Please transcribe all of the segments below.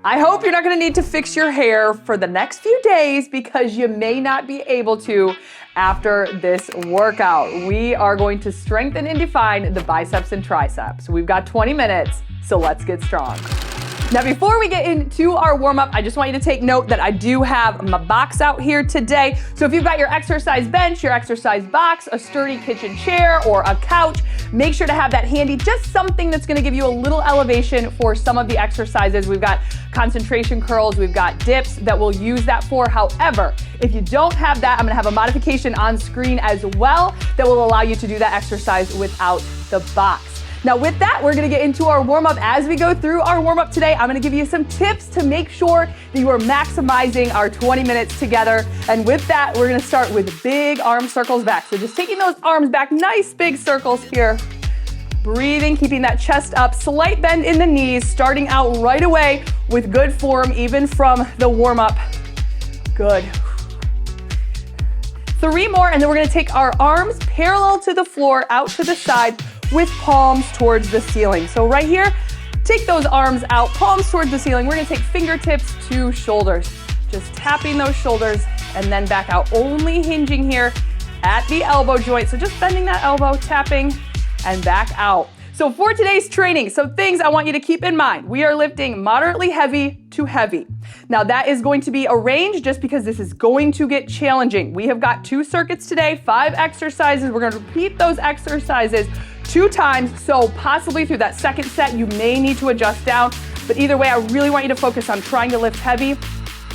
I hope you're not gonna need to fix your hair for the next few days because you may not be able to after this workout. We are going to strengthen and define the biceps and triceps. We've got 20 minutes, so let's get strong. Now, before we get into our warm-up, I just want you to take note that I do have my box out here today. So if you've got your exercise bench, your exercise box, a sturdy kitchen chair, or a couch, make sure to have that handy, just something that's gonna give you a little elevation for some of the exercises. We've got concentration curls, we've got dips that we'll use that for. However, if you don't have that, I'm gonna have a modification on screen as well that will allow you to do that exercise without the box. Now with that, we're gonna get into our warm-up. As we go through our warm-up today, I'm gonna give you some tips to make sure that you are maximizing our 20 minutes together. And with that, we're gonna start with big arm circles back. So just taking those arms back, nice big circles here. Breathing, keeping that chest up, slight bend in the knees, starting out right away with good form, even from the warm-up. Good. 3 more, and then we're gonna take our arms parallel to the floor, out to the side, with palms towards the ceiling. So right here, take those arms out, palms towards the ceiling. We're gonna take fingertips to shoulders. Just tapping those shoulders and then back out. Only hinging here at the elbow joint. So just bending that elbow, tapping, and back out. So for today's training, some things I want you to keep in mind. We are lifting moderately heavy to heavy. Now that is going to be a range just because this is going to get challenging. We have got 2 circuits today, 5 exercises. We're gonna repeat those exercises 2 times, so possibly through that second set, you may need to adjust down. But either way, I really want you to focus on trying to lift heavy.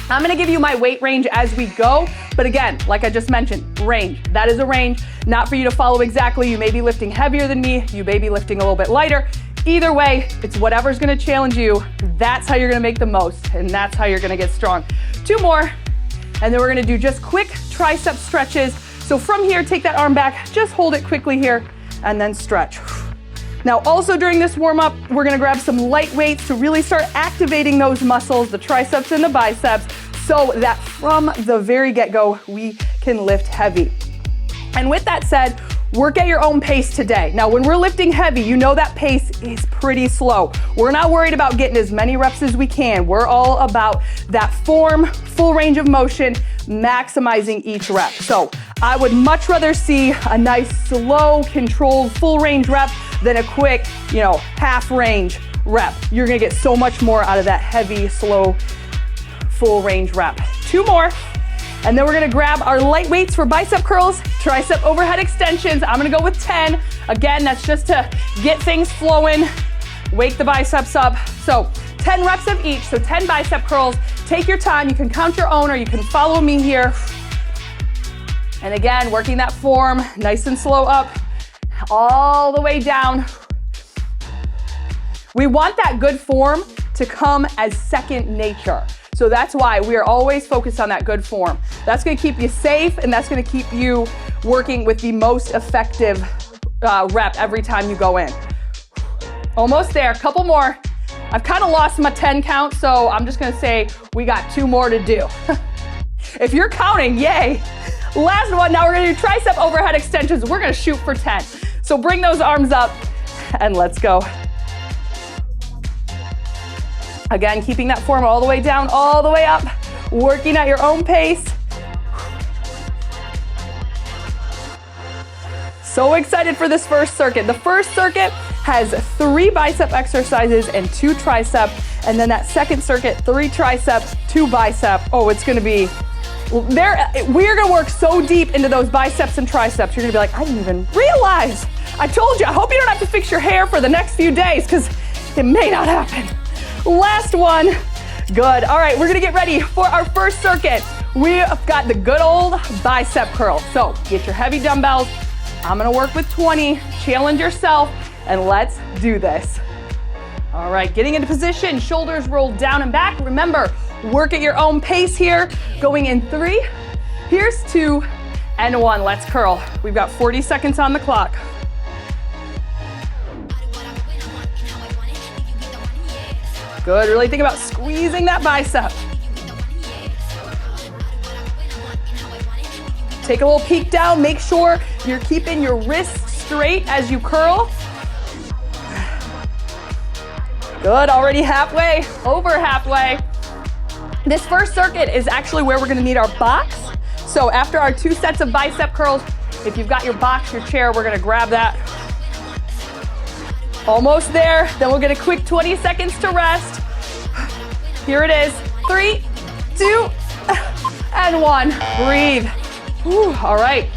I'm gonna give you my weight range as we go, but again, like I just mentioned, range. That is a range, not for you to follow exactly. You may be lifting heavier than me, you may be lifting a little bit lighter. Either way, it's whatever's gonna challenge you. That's how you're gonna make the most, and that's how you're gonna get strong. 2 more, and then we're gonna do just quick tricep stretches. So from here, take that arm back, just hold it quickly here, and then stretch. Now also during this warm-up, we're gonna grab some light weights to really start activating those muscles, the triceps and the biceps, so that from the very get-go, we can lift heavy. And with that said, work at your own pace today. Now when we're lifting heavy, you know that pace is pretty slow. We're not worried about getting as many reps as we can. We're all about that form, full range of motion, maximizing each rep. So I would much rather see a nice, slow, controlled, full range rep than a quick, half range rep. You're gonna get so much more out of that heavy, slow, full range rep. 2 more, and then we're gonna grab our light weights for bicep curls, tricep overhead extensions. I'm gonna go with 10. Again, that's just to get things flowing, wake the biceps up. So 10 reps of each, so 10 bicep curls. Take your time, you can count your own or you can follow me here. And again, working that form, nice and slow up, all the way down. We want that good form to come as second nature. So that's why we are always focused on that good form. That's gonna keep you safe and that's gonna keep you working with the most effective rep every time you go in. Almost there, couple more. I've kind of lost my 10 count, so I'm just gonna say we got 2 more to do. If you're counting, yay. Last one, now we're gonna do tricep overhead extensions. We're gonna shoot for 10. So bring those arms up and let's go. Again, keeping that form all the way down, all the way up, working at your own pace. So excited for this first circuit. The first circuit has 3 bicep exercises and 2 tricep, and then that second circuit, 3 triceps, 2 bicep. Oh, it's gonna be, we're gonna work so deep into those biceps and triceps, you're gonna be like, I didn't even realize. I told you, I hope you don't have to fix your hair for the next few days, because it may not happen. Last one, good. All right, we're gonna get ready for our first circuit. We've got the good old bicep curl. So get your heavy dumbbells. I'm gonna work with 20, challenge yourself, and let's do this. All right, getting into position, shoulders rolled down and back. Remember, work at your own pace here. Going in 3, here's 2, and 1. Let's curl. We've got 40 seconds on the clock. Good, really think about squeezing that bicep. Take a little peek down, make sure you're keeping your wrists straight as you curl. Good, already halfway, over halfway. This first circuit is actually where we're gonna need our box. So after our 2 sets of bicep curls, if you've got your box, your chair, we're gonna grab that. Almost there, then we'll get a quick 20 seconds to rest. Here it is, 3, 2, and 1. Breathe. Whew, all right.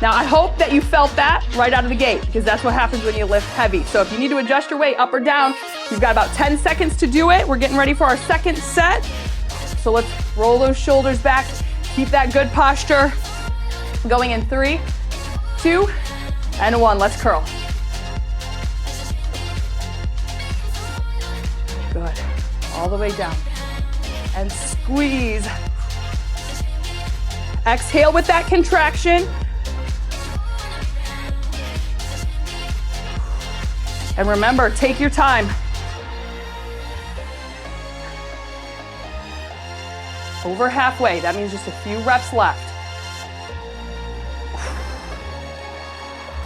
Now I hope that you felt that right out of the gate, because that's what happens when you lift heavy. So if you need to adjust your weight up or down, you've got about 10 seconds to do it. We're getting ready for our second set. So let's roll those shoulders back. Keep that good posture. Going in 3, 2, and 1. Let's curl. Good. All the way down. And squeeze. Exhale with that contraction. And remember, take your time. Over halfway, that means just a few reps left.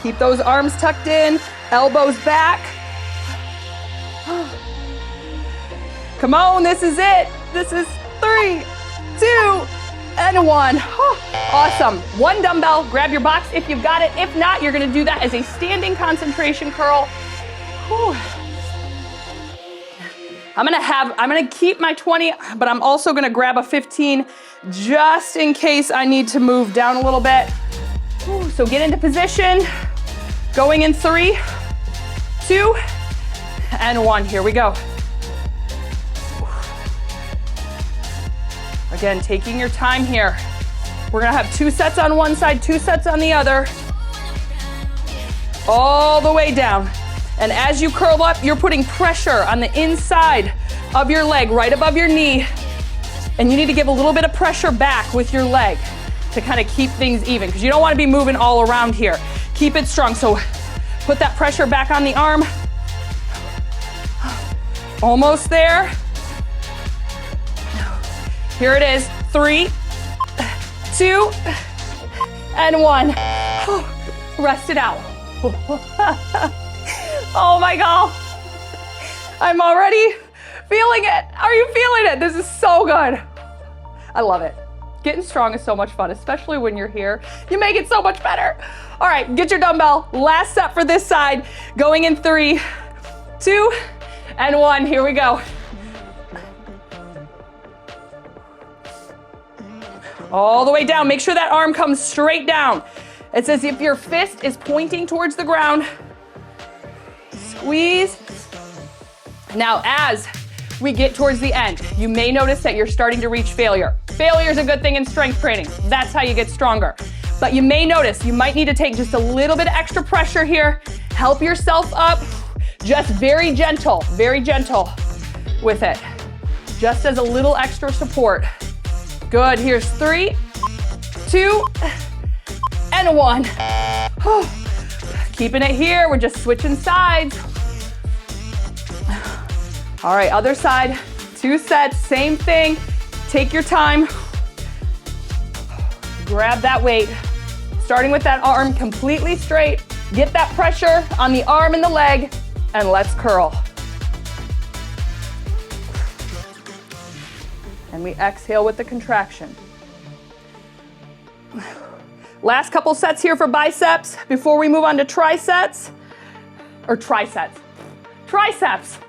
Keep those arms tucked in, elbows back. Come on, this is it. This is 3, 2, and 1. Awesome. 1 dumbbell, grab your box if you've got it. If not, you're gonna do that as a standing concentration curl. Whew. I'm gonna keep my 20, but I'm also gonna grab a 15 just in case I need to move down a little bit. Whew. So get into position. Going in 3, 2, and 1. Here we go. Again, taking your time here. We're gonna have 2 sets on one side, 2 sets on the other. All the way down. And as you curl up, you're putting pressure on the inside of your leg, right above your knee. And you need to give a little bit of pressure back with your leg to kind of keep things even, because you don't want to be moving all around here. Keep it strong. So put that pressure back on the arm. Almost there. Here it is. 3, 2, and 1. Rest it out. Oh my God. I'm already feeling it. Are you feeling it? This is so good. I love it. Getting strong is so much fun, especially when you're here. You make it so much better. All right, get your dumbbell. Last set for this side. Going in 3, 2, and 1. Here we go. All the way down. Make sure that arm comes straight down. It's as if your fist is pointing towards the ground. Squeeze. Now, as we get towards the end, you may notice that you're starting to reach failure. Failure is a good thing in strength training. That's how you get stronger. But you may notice you might need to take just a little bit of extra pressure here. Help yourself up. Just very gentle with it. Just as a little extra support. Good. Here's 3, 2, and 1. Keeping it here. We're just switching sides. All right, other side. 2 sets, same thing. Take your time. Grab that weight. Starting with that arm completely straight. Get that pressure on the arm and the leg, and let's curl. And we exhale with the contraction. Last couple sets here for biceps before we move on to triceps. Or triceps. Triceps.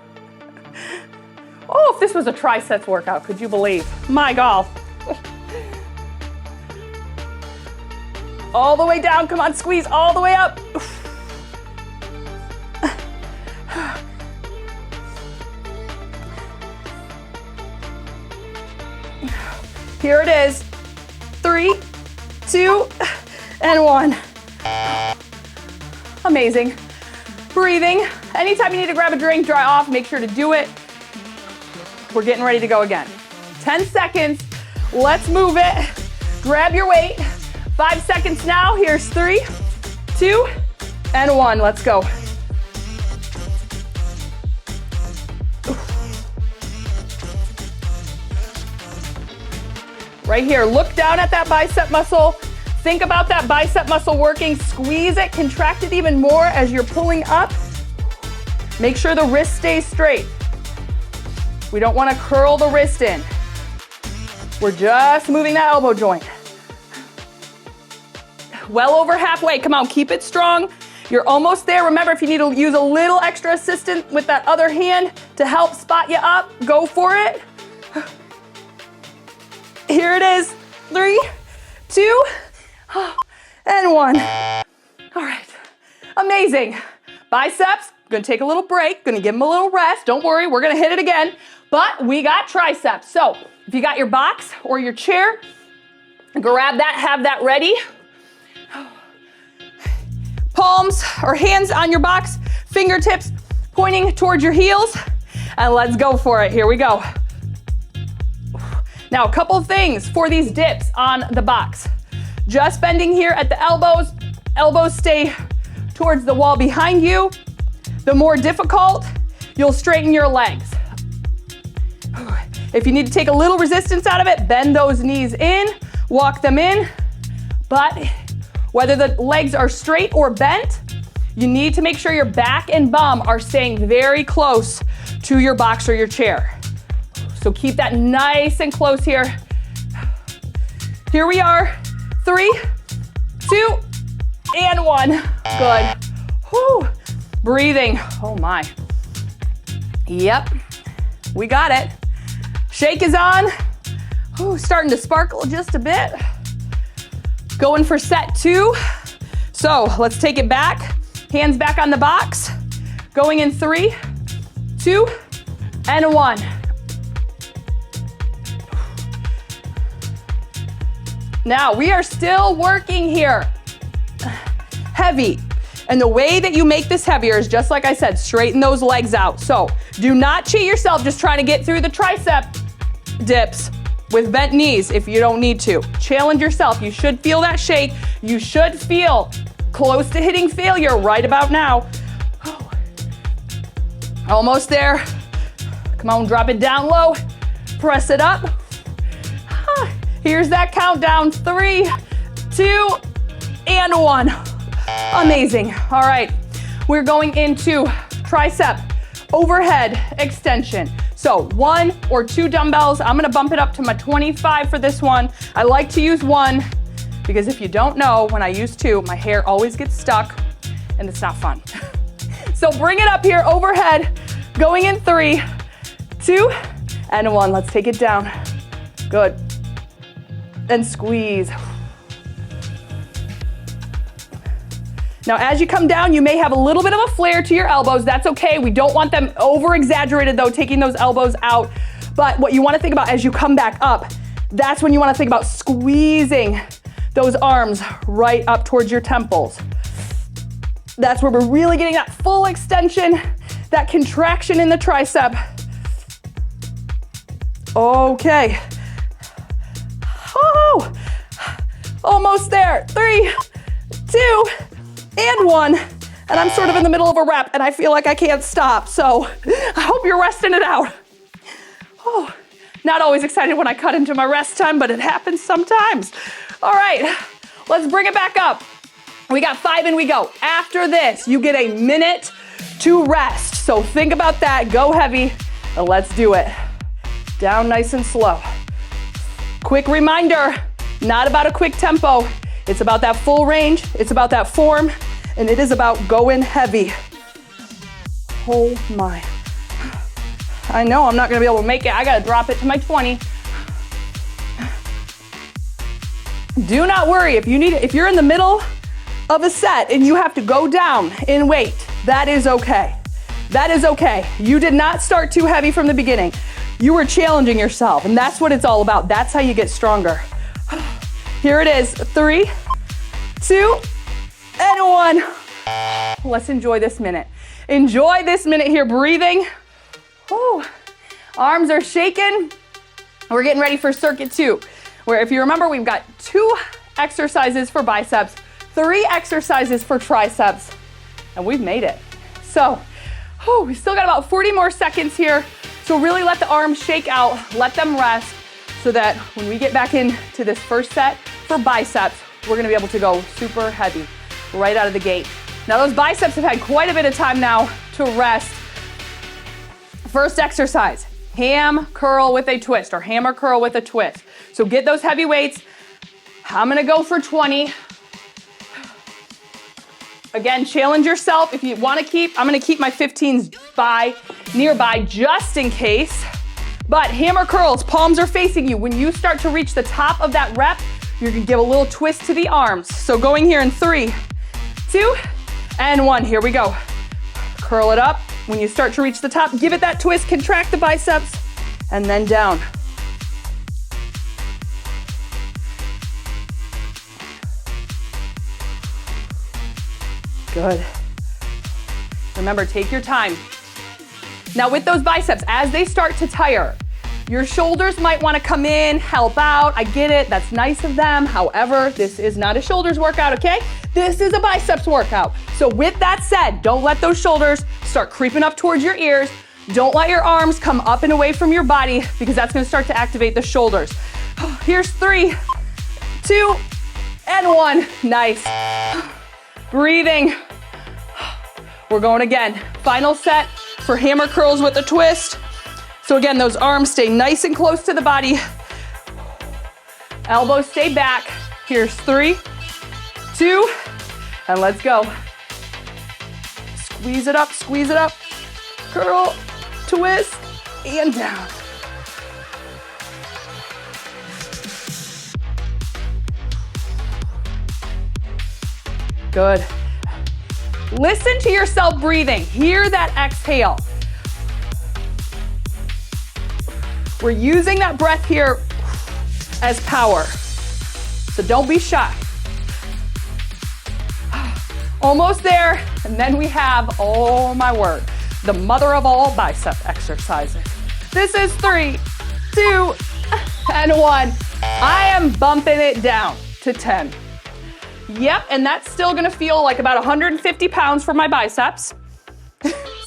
Oh, if this was a triceps workout, could you believe? My God. All the way down, come on, squeeze all the way up. Here it is. 3, 2, and 1. Amazing. Breathing. Anytime you need to grab a drink, dry off, make sure to do it. We're getting ready to go again. 10 seconds. Let's move it. Grab your weight. 5 seconds now. Here's 3, 2, and 1. Let's go. Right here, look down at that bicep muscle. Think about that bicep muscle working. Squeeze it, contract it even more as you're pulling up. Make sure the wrist stays straight. We don't want to curl the wrist in. We're just moving that elbow joint. Well over halfway. Come on, keep it strong. You're almost there. Remember, if you need to use a little extra assistance with that other hand to help spot you up, go for it. Here it is. 3, 2, and 1. All right. Amazing. Biceps, gonna take a little break, gonna give them a little rest. Don't worry, we're gonna hit it again. But we got triceps. So if you got your box or your chair, grab that, have that ready. Palms or hands on your box, fingertips pointing towards your heels, and let's go for it. Here we go. Now, a couple things for these dips on the box. Just bending here at the elbows. Elbows stay towards the wall behind you. The more difficult, you'll straighten your legs. If you need to take a little resistance out of it, bend those knees in, walk them in. But whether the legs are straight or bent, you need to make sure your back and bum are staying very close to your box or your chair. So keep that nice and close here. Here we are. 3, 2, and 1. Good. Whew. Breathing. Oh my. Yep. We got it. Shake is on. Ooh, starting to sparkle just a bit. Going for set 2. So let's take it back. Hands back on the box. Going in 3, 2, and 1. Now we are still working here. Heavy. And the way that you make this heavier is just like I said, straighten those legs out. So do not cheat yourself just trying to get through the tricep dips with bent knees if you don't need to. Challenge yourself. You should feel that shake. You should feel close to hitting failure right about now. Oh. Almost there. Come on, drop it down low. Press it up. Here's that countdown. 3, 2, and 1. Amazing. All right, we're going into tricep overhead extension. So 1 or 2 dumbbells. I'm gonna bump it up to my 25 for this one. I like to use 1 because if you don't know, when I use 2, my hair always gets stuck and it's not fun. So bring it up here, overhead, going in 3, 2, and 1. Let's take it down. Good. And squeeze. Now, as you come down, you may have a little bit of a flare to your elbows. That's okay. We don't want them over-exaggerated though, taking those elbows out. But what you want to think about as you come back up, that's when you want to think about squeezing those arms right up towards your temples. That's where we're really getting that full extension, that contraction in the tricep. Okay. Oh, almost there. 3, 2, and 1. And I'm sort of in the middle of a rep and I feel like I can't stop. So I hope you're resting it out. Oh, not always excited when I cut into my rest time, but it happens sometimes. All right, let's bring it back up. We got 5 and we go. After this, you get a minute to rest. So think about that, go heavy, and let's do it. Down nice and slow. Quick reminder, not about a quick tempo. It's about that full range, it's about that form, and it is about going heavy. Oh my. I know I'm not gonna be able to make it. I gotta drop it to my 20. Do not worry, if you're in the middle of a set and you have to go down in weight, that is okay. That is okay. You did not start too heavy from the beginning. You were challenging yourself, and that's what it's all about. That's how you get stronger. Here it is, 3, 2, and 1. Let's enjoy this minute. Enjoy this minute here, breathing. Whew. Arms are shaking. We're getting ready for circuit 2, where if you remember, we've got 2 exercises for biceps, 3 exercises for triceps, and we've made it. So, we still got about 40 more seconds here. So really let the arms shake out, let them rest, so that when we get back into this first set for biceps, we're gonna be able to go super heavy right out of the gate. Now those biceps have had quite a bit of time now to rest. First exercise, ham curl with a twist, or hammer curl with a twist. So get those heavy weights. I'm gonna go for 20. Again, challenge yourself. If you wanna keep, I'm gonna keep my 15s nearby just in case. But hammer curls, palms are facing you. When you start to reach the top of that rep, you're gonna give a little twist to the arms. So going here in 3, 2, and 1. Here we go. Curl it up. When you start to reach the top, give it that twist, contract the biceps, and then down. Good. Remember, take your time. Now with those biceps, as they start to tire, your shoulders might want to come in, help out. I get it, that's nice of them. However, this is not a shoulders workout, okay? This is a biceps workout. So with that said, don't let those shoulders start creeping up towards your ears. Don't let your arms come up and away from your body, because that's going to start to activate the shoulders. Here's 3, 2, and 1. Nice. Breathing. We're going again. Final set for hammer curls with a twist. So again, those arms stay nice and close to the body. Elbows stay back. Here's 3, 2, and let's go. Squeeze it up, squeeze it up. Curl, twist, and down. Good. Listen to yourself breathing. Hear that exhale. We're using that breath here as power. So don't be shy. Almost there. And then we have, oh my word, the mother of all bicep exercises. This is 3, 2, and 1. I am bumping it down to 10. Yep, and that's still gonna feel like about 150 pounds for my biceps.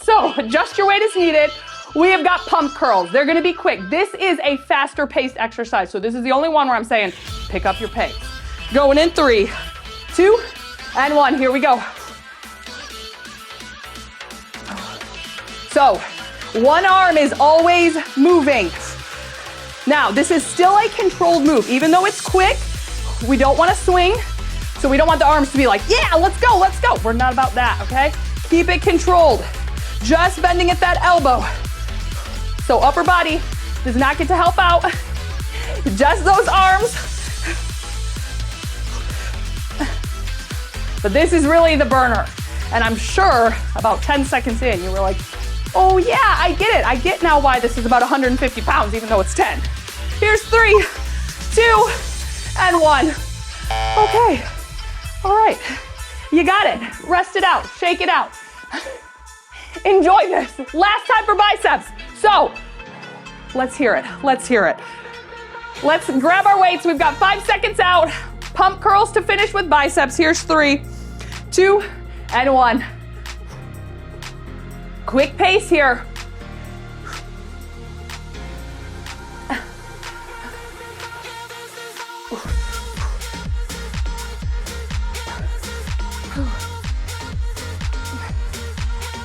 So adjust your weight as needed. We have got pump curls. They're gonna be quick. This is a faster paced exercise. So this is the only one where I'm saying, pick up your pace. Going in 3, 2, and 1. Here we go. So one arm is always moving. Now, this is still a controlled move. Even though it's quick, we don't wanna swing. So we don't want the arms to be like, yeah, let's go, let's go. We're not about that, okay? Keep it controlled. Just bending at that elbow. So upper body does not get to help out. Just those arms. But this is really the burner. And I'm sure about 10 seconds in, you were like, oh yeah, I get it. I get now why this is about 150 pounds, even though it's 10. Here's 3, 2, and 1. Okay. All right, you got it. Rest it out, shake it out. Enjoy this. Last time for biceps. So, let's hear it, let's hear it. Let's grab our weights. We've got 5 seconds out. Pump curls to finish with biceps. Here's 3, 2, and 1. Quick pace here.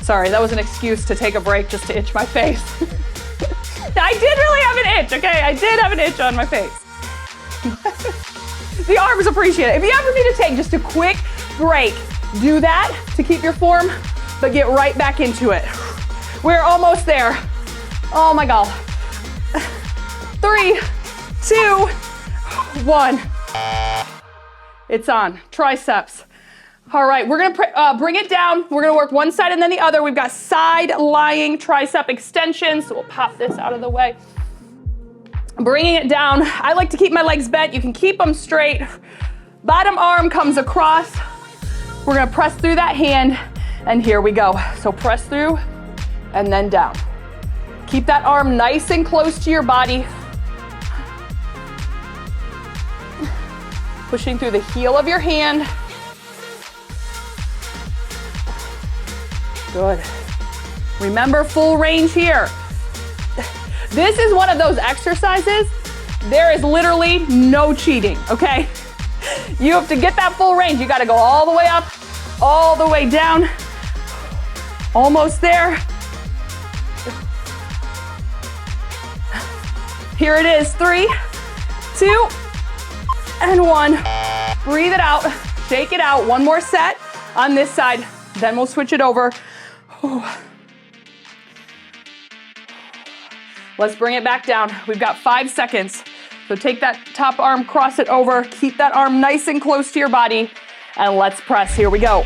Sorry, that was an excuse to take a break just to itch my face. I did really have an itch, okay? I did have an itch on my face. The arms appreciate it. If you ever need to take just a quick break, do that to keep your form, but get right back into it. We're almost there. Oh my God. 3, 2, 1. It's on. Triceps. All right, we're gonna bring it down. We're gonna work one side and then the other. We've got side lying tricep extensions. So we'll pop this out of the way. Bringing it down. I like to keep my legs bent. You can keep them straight. Bottom arm comes across. We're gonna press through that hand, and here we go. So press through and then down. Keep that arm nice and close to your body. Pushing through the heel of your hand. Good. Remember, full range here. This is one of those exercises, there is literally no cheating, okay? You have to get that full range. You gotta go all the way up, all the way down. Almost there. Here it is, 3, 2, and 1. Breathe it out, shake it out. One more set on this side, then we'll switch it over. Let's bring it back down. We've got 5 seconds. So take that top arm, cross it over, keep that arm nice and close to your body, and let's press. Here we go.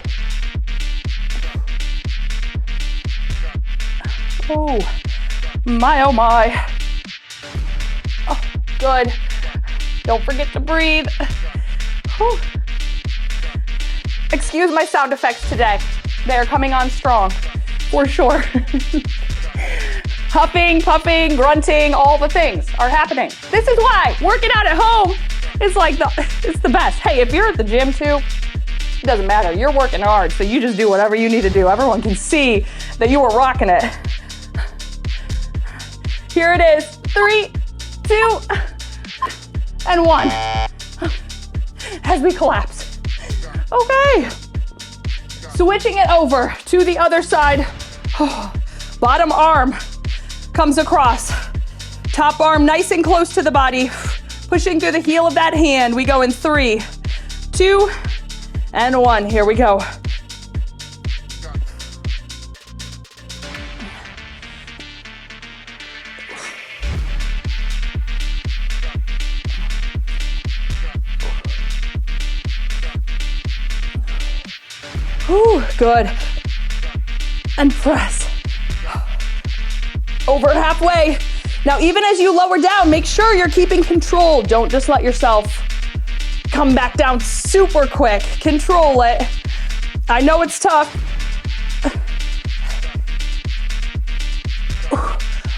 Oh my, oh my. Oh, good. Don't forget to breathe. Whew. Excuse my sound effects today. They're coming on strong, for sure. Huffing, puffing, grunting, all the things are happening. This is why working out at home is like it's the best. Hey, if you're at the gym too, it doesn't matter. You're working hard, so you just do whatever you need to do. Everyone can see that you are rocking it. Here it is, 3, 2, and 1. As we collapse. Okay. Switching it over to the other side. Bottom arm comes across. Top arm nice and close to the body. Pushing through the heel of that hand. We go in 3, 2, and 1. Here we go. Ooh, good. And press. Over halfway. Now, even as you lower down, make sure you're keeping control. Don't just let yourself come back down super quick. Control it. I know it's tough.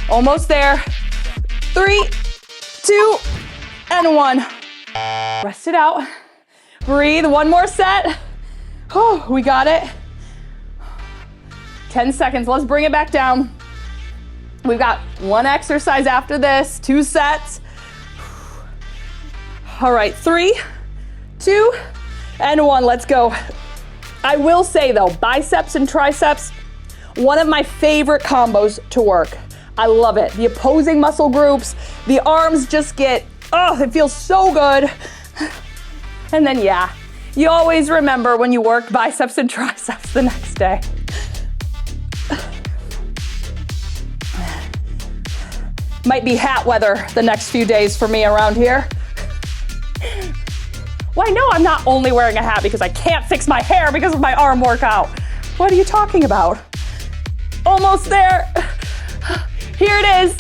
Almost there. 3, 2, and 1. Rest it out. Breathe. One more set. Oh, we got it. 10 seconds. Let's bring it back down. We've got 1 exercise after this, 2 sets. All right, 3, 2, and 1. Let's go. I will say though, biceps and triceps, one of my favorite combos to work. I love it. The opposing muscle groups, the arms just get, oh, it feels so good. And then, yeah, you always remember when you work biceps and triceps the next day. Might be hat weather the next few days for me around here. Well, I know I'm not only wearing a hat because I can't fix my hair because of my arm workout. What are you talking about? Almost there. Here it is.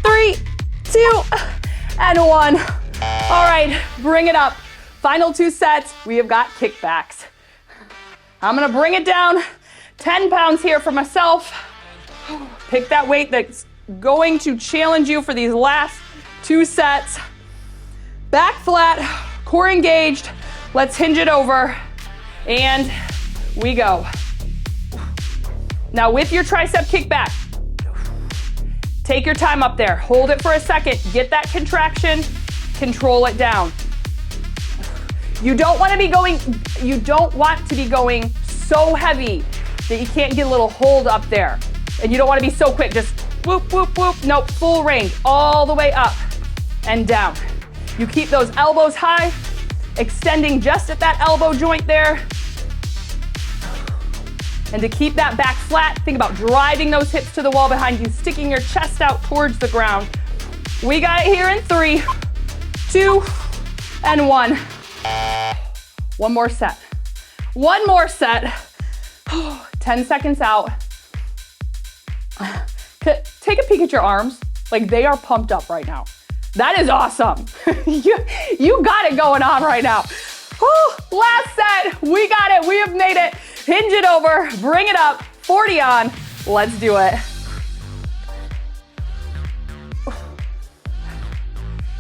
3, 2, and 1. All right, bring it up. Final 2 sets, we have got kickbacks. I'm gonna bring it down. 10 pounds here for myself. Pick that weight that's going to challenge you for these last 2 sets. Back flat, core engaged. Let's hinge it over, and we go. Now with your tricep kickback, take your time up there. Hold it for a second. Get that contraction. Control it down. You don't want to be going so heavy that you can't get a little hold up there. And you don't want to be so quick, just whoop, whoop, whoop. Nope, full range, all the way up and down. You keep those elbows high, extending just at that elbow joint there. And to keep that back flat, think about driving those hips to the wall behind you, sticking your chest out towards the ground. We got it here in 3, 2, and 1. One more set. One more set. 10 seconds out. Take a peek at your arms. Like, they are pumped up right now. That is awesome. You got it going on right now. Last set. We got it. We have made it. Hinge it over. Bring it up. 40 on. Let's do it.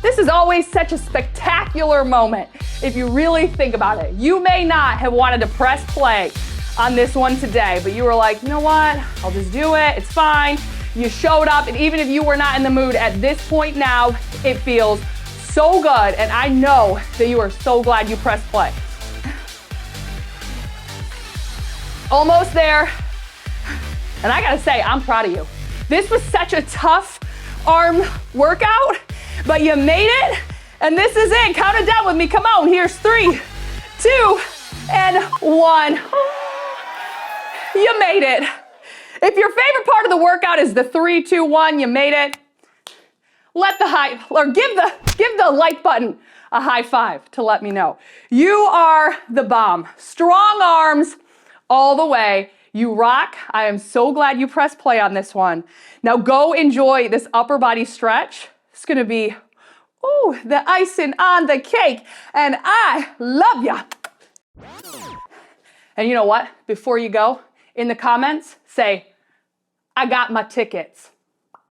This is always such a spectacular moment if you really think about it. You may not have wanted to press play on this one today, but you were like, you know what? I'll just do it. It's fine. You showed up, and even if you were not in the mood at this point now, it feels so good, and I know that you are so glad you pressed play. Almost there. And I gotta say, I'm proud of you. This was such a tough arm workout, but you made it. And this is it. Count it down with me. Come on. Here's 3, 2, and 1. You made it. If your favorite part of the workout is the 3, 2, 1, you made it. Let the give the like button a high five to let me know. You are the bomb. Strong arms all the way. You rock. I am so glad you pressed play on this one. Now go enjoy this upper body stretch. It's gonna be, ooh, the icing on the cake. And I love ya. And you know what? Before you go, in the comments, say, I got my tickets.